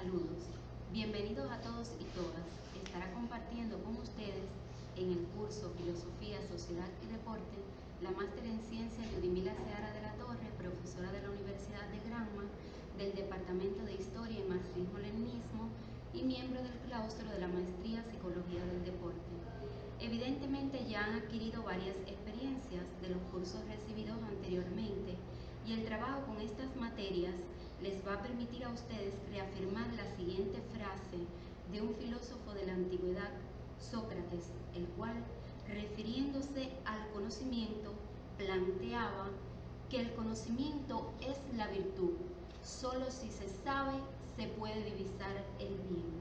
Saludos, bienvenidos a todos y todas. Estará compartiendo con ustedes en el curso Filosofía, Sociedad y Deporte la máster en Ciencias Ludmila Seara de la Torre, profesora de la Universidad de Granma, del Departamento de Historia y Marxismo-Leninismo y miembro del claustro de la Maestría Psicología del Deporte. Evidentemente ya han adquirido varias experiencias de los cursos recibidos anteriormente y el trabajo con estas materias les va a permitir a ustedes reafirmar la siguiente frase de un filósofo de la antigüedad, Sócrates, el cual, refiriéndose al conocimiento, planteaba que el conocimiento es la virtud. Solo si se sabe, se puede divisar el bien.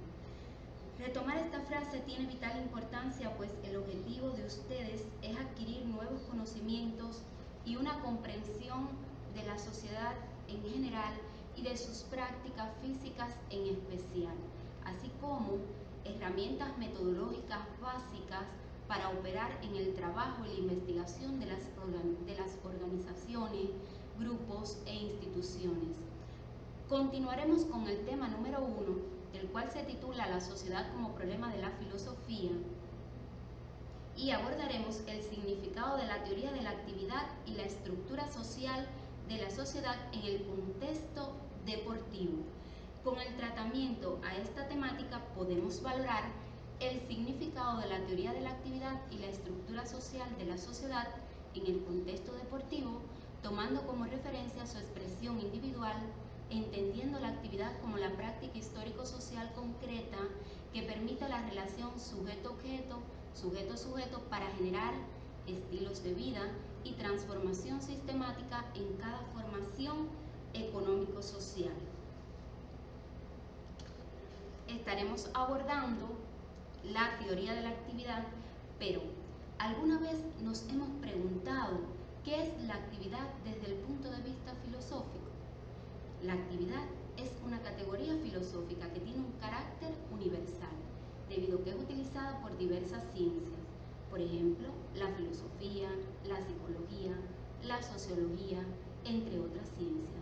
Retomar esta frase tiene vital importancia, pues el objetivo de ustedes es adquirir nuevos conocimientos y una comprensión de la sociedad en general y de sus prácticas físicas en especial, así como herramientas metodológicas básicas para operar en el trabajo y la investigación de las organizaciones, grupos e instituciones. Continuaremos con el tema número 1, el cual se titula La sociedad como problema de la filosofía, y abordaremos el significado de la teoría de la actividad y la estructura social de la sociedad en el contexto deportivo. Con el tratamiento a esta temática podemos valorar el significado de la teoría de la actividad y la estructura social de la sociedad en el contexto deportivo, tomando como referencia su expresión individual, entendiendo la actividad como la práctica histórico-social concreta que permite la relación sujeto-objeto, sujeto-sujeto para generar estilos de vida y transformación sistemática en cada formación económico-social. Estaremos abordando la teoría de la actividad, pero ¿alguna vez nos hemos preguntado qué es la actividad desde el punto de vista filosófico? La actividad es una categoría filosófica que tiene un carácter universal, debido a que es utilizada por diversas ciencias, por ejemplo, la filosofía, la psicología, la sociología, entre otras ciencias.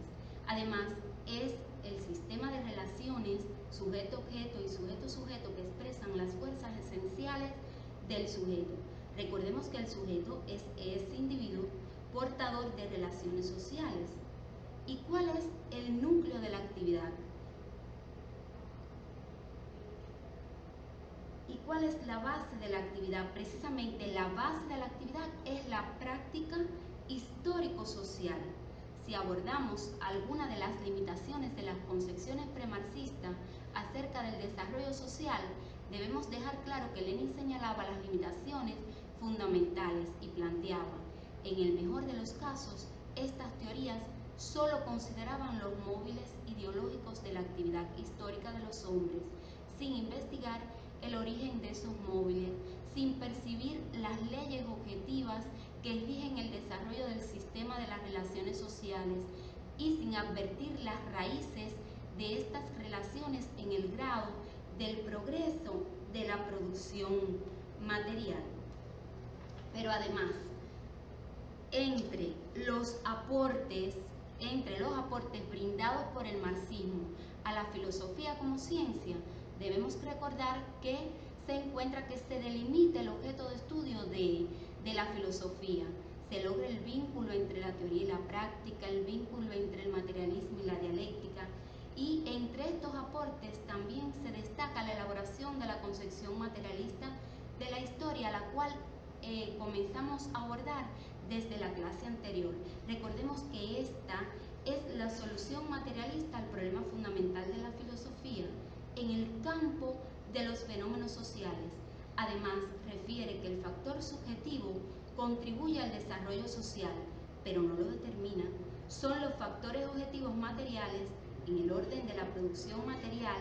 Además, es el sistema de relaciones sujeto-objeto y sujeto-sujeto que expresan las fuerzas esenciales del sujeto. Recordemos que el sujeto es ese individuo portador de relaciones sociales. ¿Y cuál es el núcleo de la actividad? ¿Y cuál es la base de la actividad? Precisamente la base de la actividad es la práctica histórico-social. Si abordamos alguna de las limitaciones de las concepciones premarxistas acerca del desarrollo social, debemos dejar claro que Lenin señalaba las limitaciones fundamentales y planteaba, en el mejor de los casos, estas teorías solo consideraban los móviles ideológicos de la actividad histórica de los hombres, sin investigar el origen de esos móviles, sin percibir las leyes objetivas que rigen el desarrollo del sistema de las relaciones sociales y sin advertir las raíces de estas relaciones en el grado del progreso de la producción material. Pero además, entre los aportes brindados por el marxismo a la filosofía como ciencia, debemos recordar que se encuentra que se delimita el objeto de estudio de la filosofía. Se logra el vínculo entre la teoría y la práctica, el vínculo entre el materialismo y la dialéctica, y entre estos aportes también se destaca la elaboración de la concepción materialista de la historia, la cual comenzamos a abordar desde la clase anterior. Recordemos que esta es la solución materialista al problema fundamental de la filosofía en el campo de los fenómenos sociales. Además, refiere que el factor subjetivo contribuye al desarrollo social, pero no lo determina. Son los factores objetivos materiales en el orden de la producción material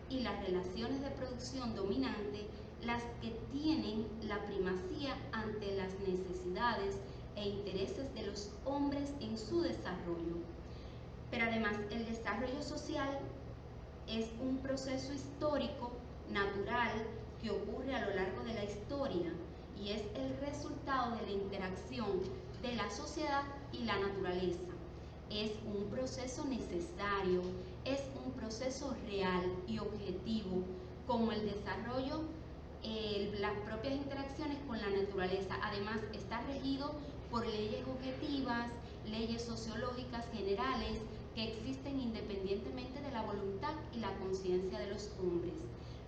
y las relaciones de producción dominante las que tienen la primacía ante las necesidades e intereses de los hombres en su desarrollo. Pero además, el desarrollo social es un proceso histórico natural que ocurre a lo largo de la historia y es el resultado de la interacción de la sociedad y la naturaleza. Es un proceso necesario, es un proceso real y objetivo, como el desarrollo, las propias interacciones con la naturaleza. Además, está regido por leyes objetivas, leyes sociológicas generales que existen independientemente de la voluntad y la conciencia de los hombres.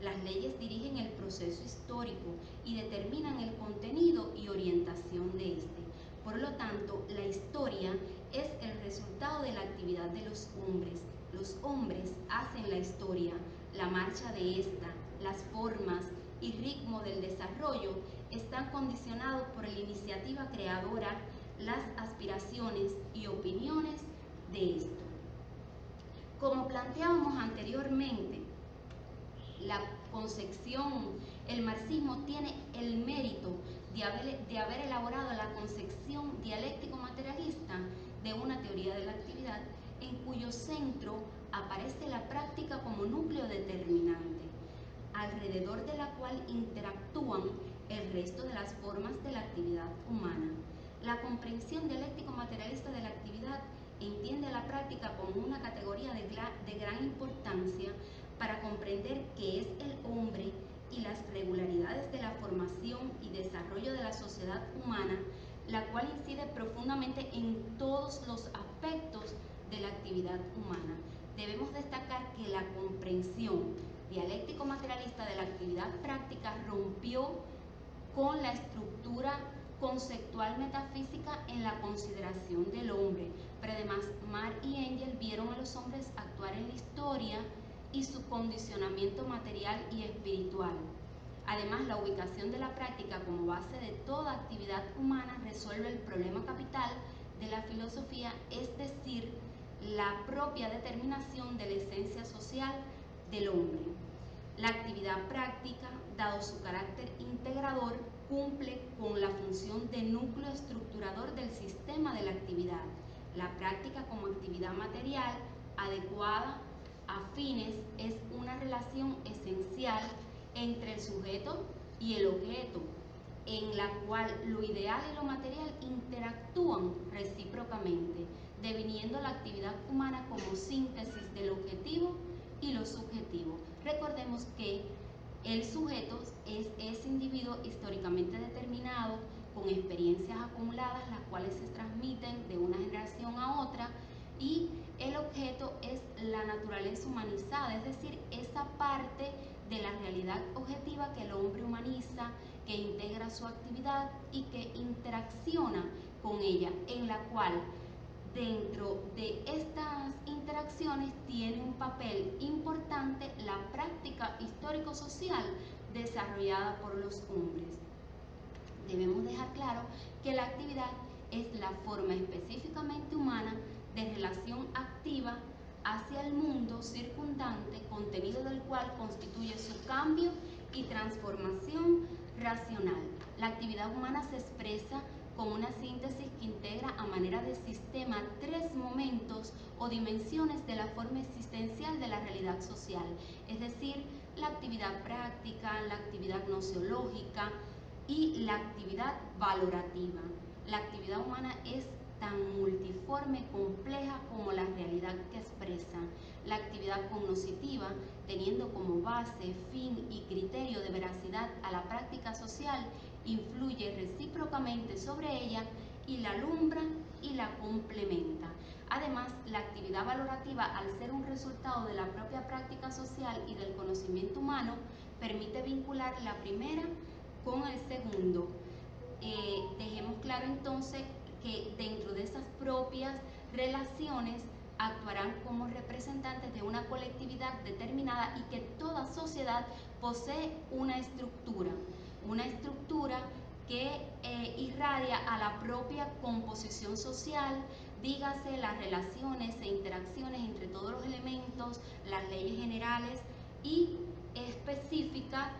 Las leyes dirigen el proceso histórico y determinan el contenido y orientación de este. Por lo tanto, la historia es el resultado de la actividad de los hombres. Los hombres hacen la historia, la marcha de esta, las formas y ritmo del desarrollo están condicionados por la iniciativa creadora, las aspiraciones y opiniones de esto. Como planteábamos anteriormente, la concepción, el marxismo tiene el mérito de haber elaborado la concepción dialéctico-materialista de una teoría de la actividad en cuyo centro aparece la práctica como núcleo determinante, alrededor de la cual interactúan el resto de las formas de la actividad humana. La comprensión dialéctico-materialista de la actividad entiende la práctica como una categoría de gran importancia para comprender qué es el hombre y las regularidades de la formación y desarrollo de la sociedad humana, la cual incide profundamente en todos los aspectos de la actividad humana. Debemos destacar que la comprensión dialéctico-materialista de la actividad práctica rompió con la estructura conceptual metafísica en la consideración del hombre, pero además Marx y Engels vieron a los hombres actuar en la historia y su condicionamiento material y espiritual. Además, la ubicación de la práctica como base de toda actividad humana resuelve el problema capital de la filosofía, es decir, la propia determinación de la esencia social del hombre. La actividad práctica, dado su carácter integrador, cumple con la función de núcleo estructurador del sistema de la actividad. La práctica como actividad material adecuada a fines es una relación esencial entre el sujeto y el objeto, en la cual lo ideal y lo material interactúan recíprocamente, deviniendo la actividad humana como síntesis del objetivo y lo subjetivo. Recordemos que el sujeto es ese individuo históricamente determinado, con experiencias acumuladas, las cuales se transmiten de una generación a otra, y el objeto es la naturaleza humanizada, es decir, esa parte de la realidad objetiva que el hombre humaniza, que integra su actividad y que interacciona con ella, en la cual dentro de estas interacciones tiene un papel importante la práctica histórico-social desarrollada por los hombres. Debemos dejar claro que la actividad es la forma específicamente humana de relación activa hacia el mundo circundante, contenido del cual constituye su cambio y transformación racional. La actividad humana se expresa como una síntesis que integra a manera de sistema tres momentos o dimensiones de la forma existencial de la realidad social, es decir, la actividad práctica, la actividad gnoseológica y la actividad valorativa. La actividad humana es tan multiforme, compleja como la realidad que expresa. La actividad cognoscitiva, teniendo como base, fin y criterio de veracidad a la práctica social, influye recíprocamente sobre ella y la alumbra y la complementa. Además, la actividad valorativa, al ser un resultado de la propia práctica social y del conocimiento humano, permite vincular la primera con el segundo. Dejemos claro entonces que dentro de esas propias relaciones actuarán como representantes de una colectividad determinada y que toda sociedad posee una estructura que irradia a la propia composición social, dígase las relaciones e interacciones entre todos los elementos, las leyes generales y específicas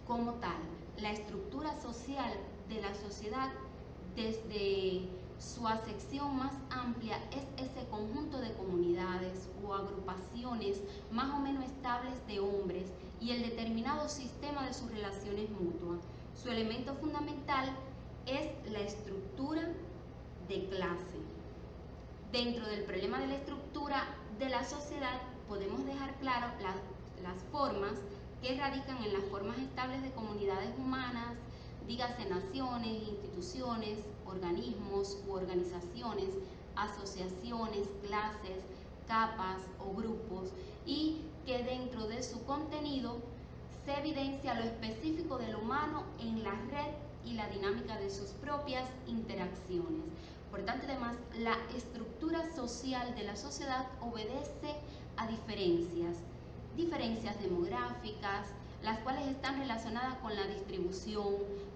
como tal. La estructura social de la sociedad, desde su acepción más amplia, es ese conjunto de comunidades o agrupaciones más o menos estables de hombres y el determinado sistema de sus relaciones mutuas. Su elemento fundamental es la estructura de clase. Dentro del problema de la estructura de la sociedad podemos dejar claro las formas que radican en las formas estables de comunidades humanas, dígase naciones, instituciones, organismos u organizaciones, asociaciones, clases, capas o grupos, y que dentro de su contenido se evidencia lo específico del humano en la red y la dinámica de sus propias interacciones. Por tanto, además, la estructura social de la sociedad obedece a diferencias demográficas, las cuales están relacionadas con la distribución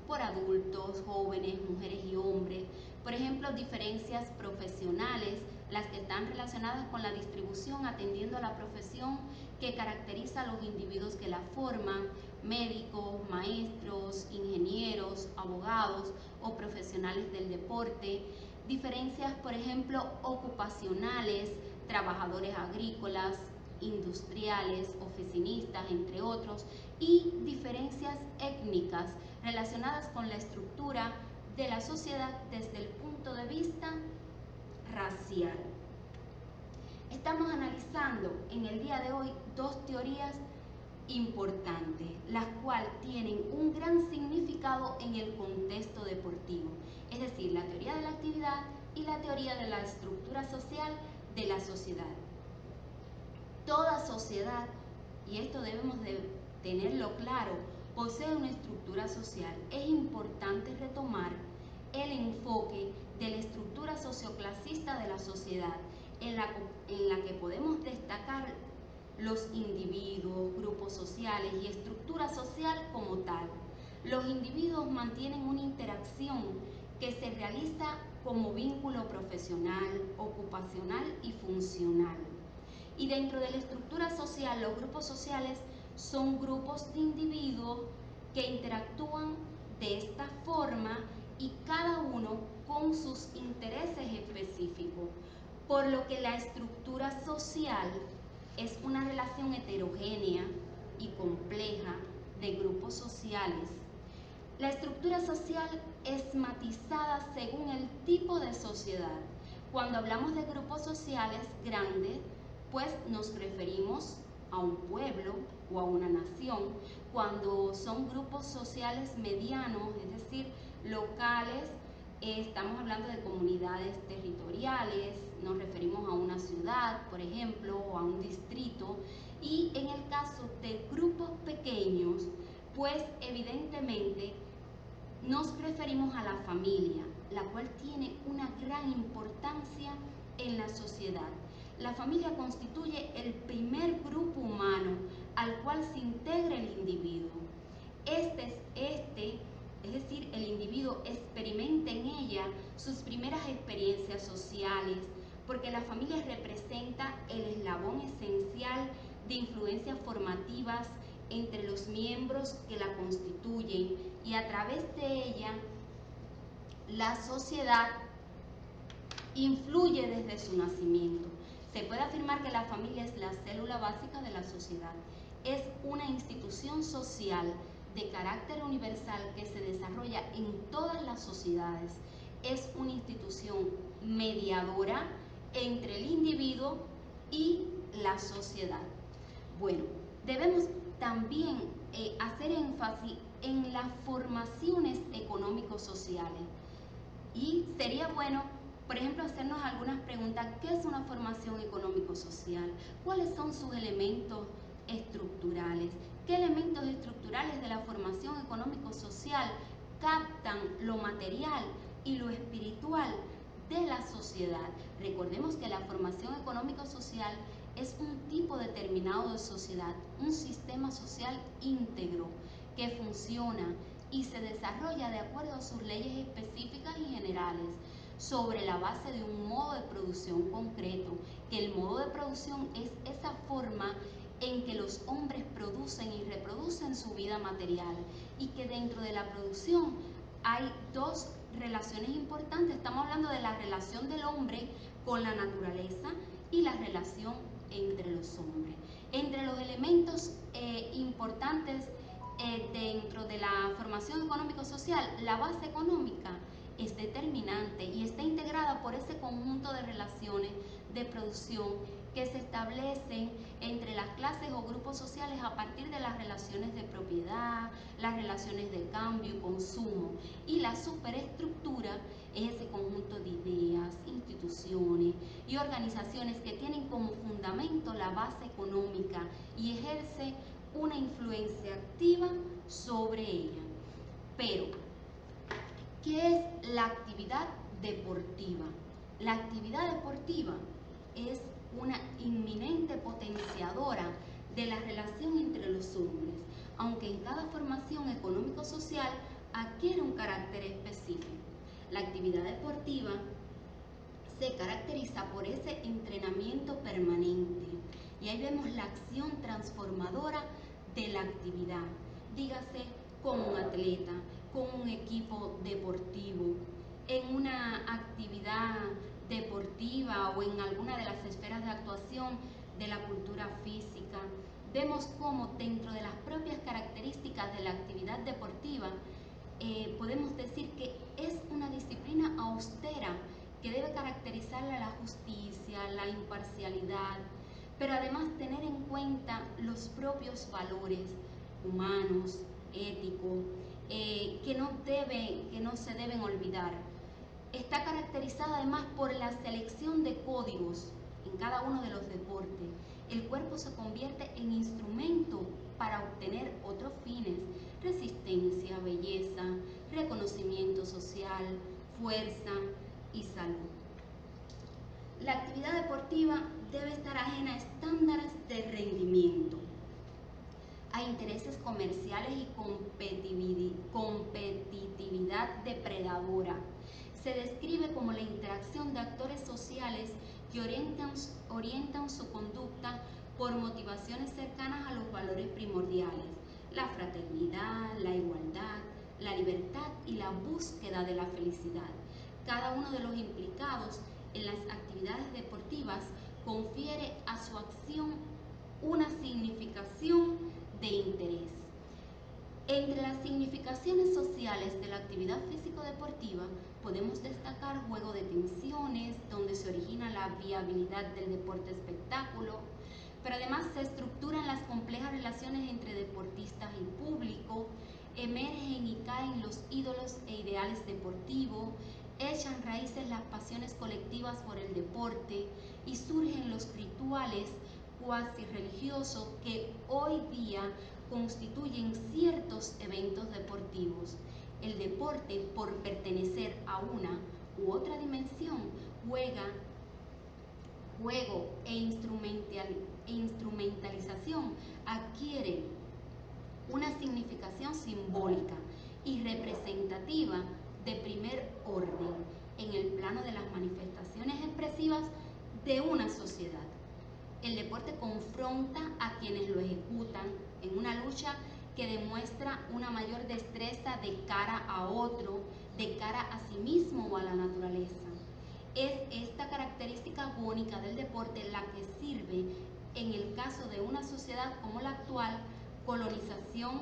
por adultos, jóvenes, mujeres y hombres. Por ejemplo, diferencias profesionales, las que están relacionadas con la distribución atendiendo a la profesión que caracteriza a los individuos que la forman, médicos, maestros, ingenieros, abogados o profesionales del deporte. Diferencias, por ejemplo, ocupacionales, trabajadores agrícolas, industriales, oficinistas, entre otros, y diferencias étnicas relacionadas con la estructura de la sociedad desde el punto de vista racial. Estamos analizando en el día de hoy dos teorías importantes, las cuales tienen un gran significado en el contexto deportivo, es decir, la teoría de la actividad y la teoría de la estructura social de la sociedad. Toda sociedad, y esto debemos de tenerlo claro, posee una estructura social. Es importante retomar el enfoque de la estructura socioclasista de la sociedad, en la que podemos destacar los individuos, grupos sociales y estructura social como tal. Los individuos mantienen una interacción que se realiza como vínculo profesional, ocupacional y funcional. Y dentro de la estructura social, los grupos sociales son grupos de individuos que interactúan de esta forma y cada uno con sus intereses específicos, por lo que la estructura social es una relación heterogénea y compleja de grupos sociales. La estructura social es matizada según el tipo de sociedad. Cuando hablamos de grupos sociales grandes, pues nos referimos a un pueblo o a una nación. Cuando son grupos sociales medianos, es decir, locales, estamos hablando de comunidades territoriales, nos referimos a una ciudad, por ejemplo, o a un distrito. Y en el caso de grupos pequeños, pues evidentemente nos referimos a la familia, la cual tiene una gran importancia en la sociedad. La familia constituye el primer grupo humano al cual se integra el individuo. Es decir, el individuo experimenta en ella sus primeras experiencias sociales, porque la familia representa el eslabón esencial de influencias formativas entre los miembros que la constituyen, y a través de ella la sociedad influye desde su nacimiento. Se puede afirmar que la familia es la célula básica de la sociedad. Es una institución social de carácter universal que se desarrolla en todas las sociedades. Es una institución mediadora entre el individuo y la sociedad. Bueno, debemos también hacer énfasis en las formaciones económico-sociales. Y sería bueno, por ejemplo, hacernos algunas preguntas. ¿Qué es una formación económico-social? ¿Cuáles son sus elementos estructurales? ¿Qué elementos estructurales de la formación económico-social captan lo material y lo espiritual de la sociedad? Recordemos que la formación económico-social es un tipo determinado de sociedad, un sistema social íntegro que funciona y se desarrolla de acuerdo a sus leyes específicas y generales, sobre la base de un modo de producción concreto, que el modo de producción es esa forma en que los hombres producen y reproducen su vida material, y que dentro de la producción hay dos relaciones importantes. Estamos hablando de la relación del hombre con la naturaleza y la relación entre los hombres. Entre los elementos importantes dentro de la formación económico-social, la base económica es determinante y está integrada por ese conjunto de relaciones de producción que se establecen entre las clases o grupos sociales a partir de las relaciones de propiedad, las relaciones de cambio y consumo. Y la superestructura es ese conjunto de ideas, instituciones y organizaciones que tienen como fundamento la base económica y ejerce una influencia activa sobre ella. Pero, ¿qué es la actividad deportiva? La actividad deportiva es una inminente potenciadora de la relación entre los hombres, aunque en cada formación económico-social adquiere un carácter específico. La actividad deportiva se caracteriza por ese entrenamiento permanente y ahí vemos la acción transformadora de la actividad, dígase con un atleta, con un equipo deportivo, en una actividad deportiva o en alguna de las esferas de actuación de la cultura física. Vemos cómo dentro de las propias características de la actividad deportiva podemos decir que es una disciplina austera que debe caracterizarla la justicia, la imparcialidad, pero además tener en cuenta los propios valores humanos, éticos, que no se deben olvidar. Está caracterizada además por la selección de códigos en cada uno de los deportes. El cuerpo se convierte en instrumento para obtener otros fines: resistencia, belleza, reconocimiento social, fuerza y salud. La actividad deportiva debe estar ajena a estándares de rendimiento, a intereses comerciales y competitividad depredadora. Se describe como la interacción de actores sociales que orientan su conducta por motivaciones cercanas a los valores primordiales: la fraternidad, la igualdad, la libertad y la búsqueda de la felicidad. Cada uno de los implicados en las actividades deportivas confiere a su acción una significación de interés. Entre las significaciones sociales de la actividad físico-deportiva podemos destacar juego de tensiones, donde se origina la viabilidad del deporte espectáculo, pero además se estructuran las complejas relaciones entre deportistas y público, emergen y caen los ídolos e ideales deportivos, echan raíces las pasiones colectivas por el deporte y surgen los rituales cuasi religiosos que hoy día constituyen ciertos eventos deportivos. El deporte, por pertenecer a una u otra dimensión, juego e instrumentalización adquiere una significación simbólica y representativa de primer orden en el plano de las manifestaciones expresivas de una sociedad. El deporte confronta a quienes lo ejecutan en una lucha que demuestra una mayor destreza de cara a otro, de cara a sí mismo o a la naturaleza. Es esta característica agónica del deporte la que sirve, en el caso de una sociedad como la actual, colonización,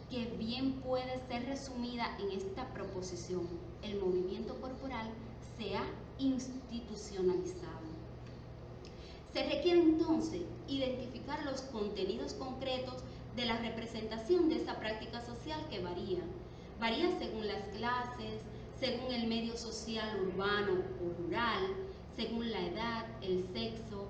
que bien puede ser resumida en esta proposición: el movimiento corporal se ha institucionalizado. Se requiere entonces identificar los contenidos concretos de la representación de esa práctica social que varía según las clases, según el medio social urbano o rural, según la edad, el sexo,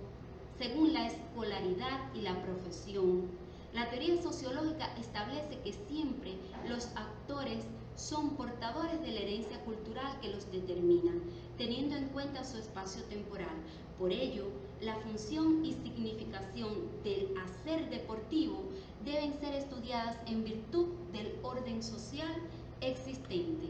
según la escolaridad y la profesión. La teoría sociológica establece que siempre los actores son portadores de la herencia cultural que los determina, teniendo en cuenta su espacio temporal. Por ello, la función y significación del hacer deportivo deben ser estudiadas en virtud del orden social existente.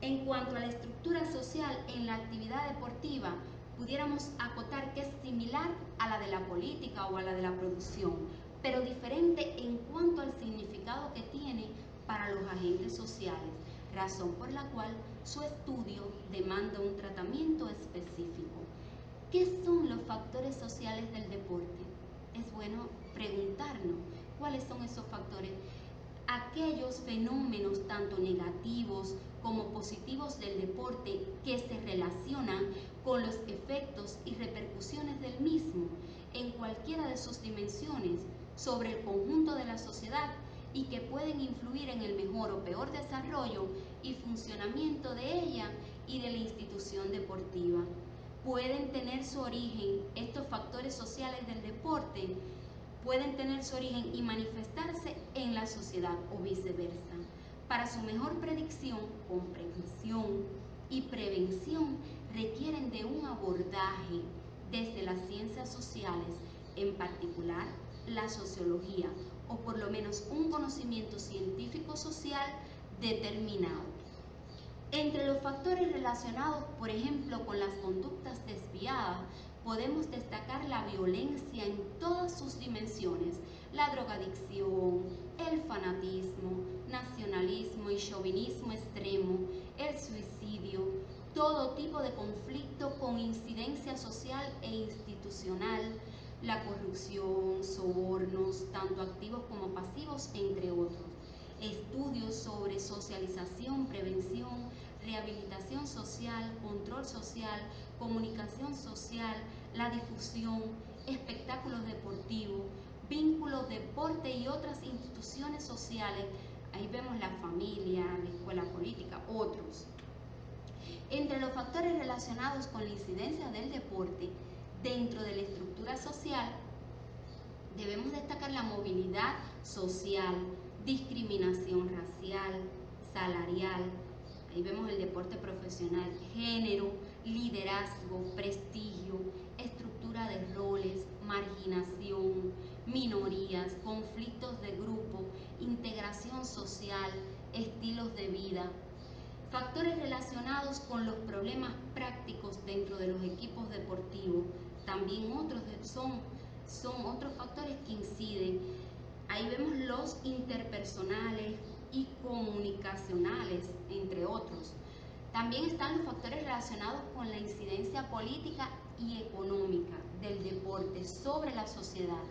En cuanto a la estructura social en la actividad deportiva, pudiéramos acotar que es similar a la de la política o a la de la producción, pero diferente en cuanto al significado que tiene para los agentes sociales, razón por la cual su estudio demanda un tratamiento específico. ¿Qué son los factores sociales del deporte? Es bueno preguntarnos cuáles son esos factores. aquellos fenómenos tanto negativos como positivos del deporte que se relacionan con los efectos y repercusiones del mismo en cualquiera de sus dimensiones sobre el conjunto de la sociedad y que pueden influir en el mejor o peor desarrollo y funcionamiento de ella y de la institución deportiva. Pueden tener su origen, estos factores sociales del deporte, pueden tener su origen y manifestarse en la sociedad o viceversa. Para su mejor predicción, comprensión y prevención requieren de un abordaje desde las ciencias sociales, en particular la sociología, o por lo menos un conocimiento científico-social determinado. Entre los factores relacionados, por ejemplo, con las conductas desviadas, podemos destacar la violencia en todas sus dimensiones, la drogadicción, el fanatismo, nacionalismo y chauvinismo extremo, el suicidio, todo tipo de conflicto con incidencia social e institucional, la corrupción, sobornos, tanto activos como pasivos, entre otros. Estudios sobre socialización, prevención, rehabilitación social, control social, comunicación social, la difusión, espectáculos deportivos, vínculos, deporte y otras instituciones sociales. Ahí vemos la familia, la escuela política, otros. Entre los factores relacionados con la incidencia del deporte dentro de la estructura social, debemos destacar la movilidad social, discriminación racial, salarial, ahí vemos el deporte profesional, género, liderazgo, prestigio, estructura de roles, marginación, minorías, conflictos de grupo, integración social, estilos de vida. Factores relacionados con los problemas prácticos dentro de los equipos deportivos, también otros son otros factores que inciden. Ahí vemos los interpersonales y comunicacionales, entre otros. También están los factores relacionados con la incidencia política y económica del deporte sobre la sociedad.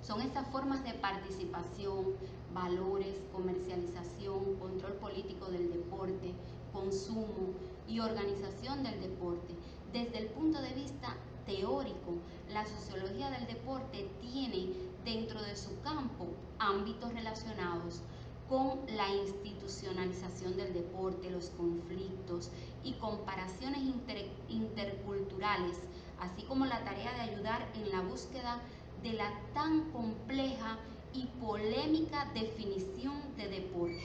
Son estas formas de participación, valores, comercialización, control político del deporte, consumo y organización del deporte. Desde el punto de vista teórico, la sociología del deporte tiene dentro de su campo ámbitos relacionados con la institucionalización del deporte, los conflictos y comparaciones interculturales, así como la tarea de ayudar en la búsqueda de la tan compleja y polémica definición de deporte.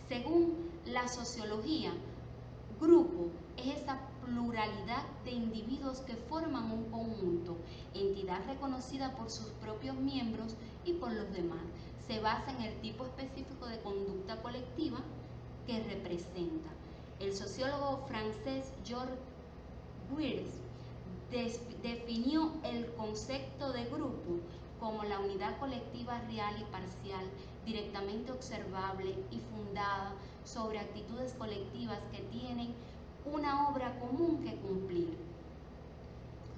Según la sociología, grupo es esa pluralidad de individuos que forman un conjunto, entidad reconocida por sus propios miembros y por los demás. Se basa en el tipo específico de conducta colectiva que representa. El sociólogo francés Georges Guirs definió el concepto de grupo como la unidad colectiva real y parcial, directamente observable y fundada sobre actitudes colectivas que tienen una obra común que cumplir.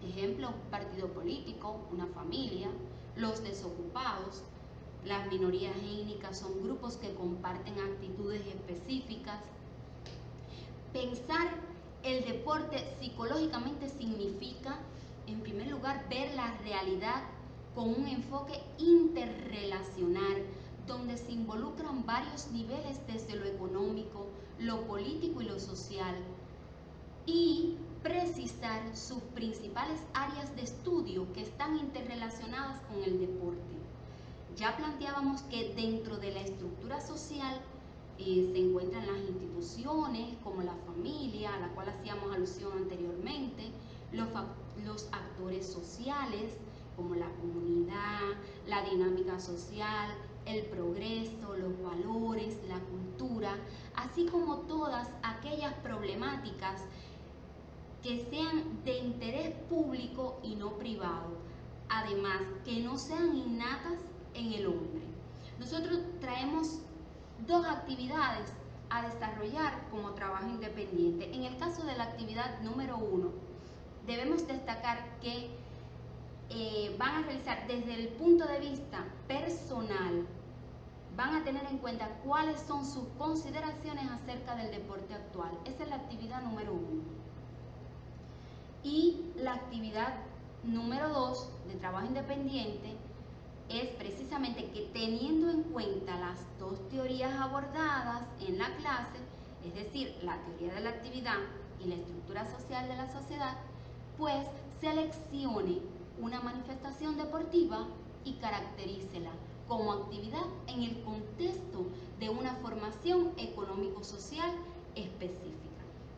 Ejemplo, un partido político, una familia, los desocupados, las minorías étnicas son grupos que comparten actitudes específicas. Pensar el deporte psicológicamente significa, en primer lugar, ver la realidad con un enfoque interrelacional, donde se involucran varios niveles desde lo económico, lo político y lo social, y precisar sus principales áreas de estudio que están interrelacionadas con el deporte. Ya planteábamos que dentro de la estructura social se encuentran las instituciones como la familia, a la cual hacíamos alusión anteriormente, los actores sociales como la comunidad, la dinámica social, el progreso, los valores, la cultura, así como todas aquellas problemáticas que sean de interés público y no privado, además que no sean innatas en el hombre. Nosotros traemos dos actividades a desarrollar como trabajo independiente. En el caso de la actividad número 1, debemos destacar que van a realizar desde el punto de vista personal van a tener en cuenta cuáles son sus consideraciones acerca del deporte actual. Esa es la actividad número 1. Y la actividad número 2 de trabajo independiente es precisamente que, teniendo en cuenta las dos teorías abordadas en la clase, es decir, la teoría de la actividad y la estructura social de la sociedad, pues seleccione una manifestación deportiva y caracterícela como actividad en el contexto de una formación económico-social específica.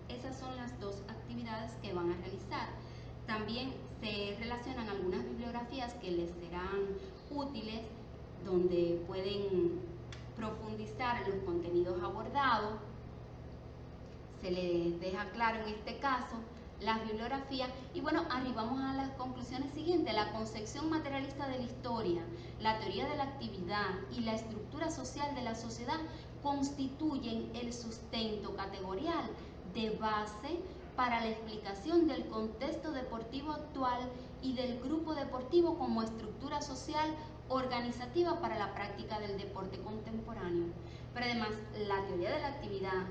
Esas son las dos actividades que van a realizar. También se relacionan algunas bibliografías que les serán útiles, donde pueden profundizar en los contenidos abordados. Se les deja claro en este caso las bibliografías y bueno, arribamos a las conclusiones siguientes. La concepción materialista de la historia, la teoría de la actividad y la estructura social de la sociedad constituyen el sustento categorial de base para la explicación del contexto deportivo actual y del grupo deportivo como estructura social organizativa para la práctica del deporte contemporáneo. Pero además, la teoría de la actividad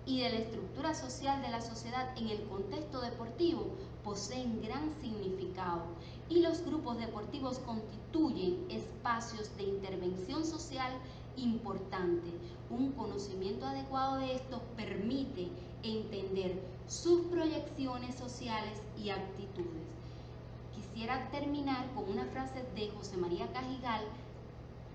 y de la estructura social de la sociedad en el contexto deportivo poseen gran significado y los grupos deportivos constituyen espacios de intervención social importante. Un conocimiento adecuado de esto permite entender sus proyecciones sociales y actitudes. Quisiera terminar con una frase de José María Cajigal,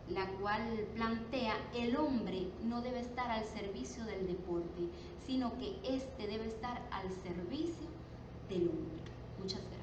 la cual plantea: el hombre no debe estar al servicio del deporte, sino que éste debe estar al servicio del hombre. Muchas gracias.